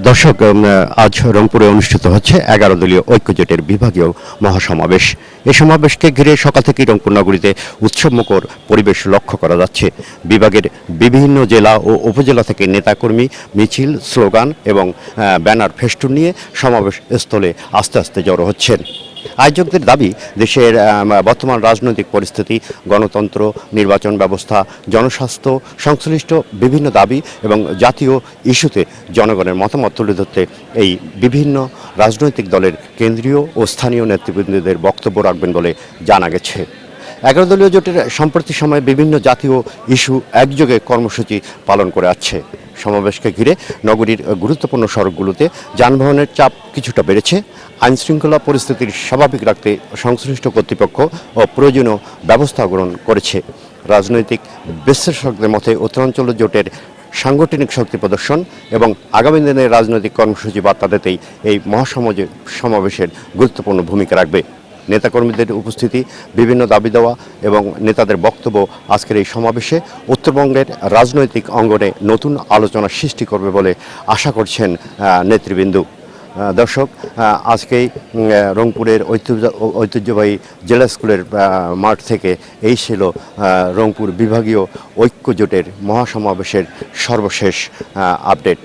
দর্শক, আজ রংপুরে অনুষ্ঠিত হচ্ছে 11 দলীয় ঐক্যজোটের বিভাগীয় মহাসমাবেশ। এই সমাবেশকে ঘিরে সকাল থেকেই রংপুর নগরীতে উৎসবমুখর পরিবেশ লক্ষ্য করা যাচ্ছে। বিভাগের বিভিন্ন জেলা ও উপজেলা থেকে নেতাকর্মী মিছিল, স্লোগান এবং ব্যানার ফেস্টুন নিয়ে সমাবেশ স্থলে আস্তে আস্তে জড়ো হচ্ছেন। আয়োজকদের দাবি, দেশের বর্তমান রাজনৈতিক পরিস্থিতি, গণতন্ত্র, নির্বাচন ব্যবস্থা, জনস্বাস্থ্য সংশ্লিষ্ট বিভিন্ন দাবি এবং জাতীয় ইস্যুতে জনগণের মতামত তুলে ধরতে এই বিভিন্ন রাজনৈতিক দলের কেন্দ্রীয় ও স্থানীয় নেতৃবৃন্দদের বক্তব্য রাখবেন বলে জানা গেছে। 11 দলীয় জোটের সম্প্রতি সময়ে বিভিন্ন জাতীয় ইস্যু একযোগে কর্মসূচি পালন করে আসছে। সমাবেশকে ঘিরে নগরীর গুরুত্বপূর্ণ সড়কগুলোতে যানবাহনের চাপ কিছুটা বেড়েছে। আইনশৃঙ্খলা পরিস্থিতির স্বাভাবিক রাখতে সংশ্লিষ্ট কর্তৃপক্ষ ও প্রয়োজনীয় ব্যবস্থা গ্রহণ করেছে। রাজনৈতিক বিশ্লেষকদের মতে উত্তরাঞ্চল জোটের সাংগঠনিক শক্তি প্রদর্শন এবং আগামী দিনের রাজনৈতিক কর্মসূচি বার্তা দিতেই এই সমাবেশের গুরুত্বপূর্ণ ভূমিকা রাখবে। নেতাকর্মীদের উপস্থিতি, বিভিন্ন দাবি দেওয়া এবং নেতাদের বক্তব্য আজকের এই সমাবেশে উত্তরবঙ্গের রাজনৈতিক অঙ্গনে নতুন আলোচনা সৃষ্টি করবে বলে আশা করছেন নেতৃবৃন্দ। দর্শক, আজকেই রংপুরের ঐতিহ্যবাহী জেলা স্কুলের মাঠ থেকে এই ছিল রংপুর বিভাগীয় ঐক্য জোটের মহাসমাবেশের সর্বশেষ আপডেট।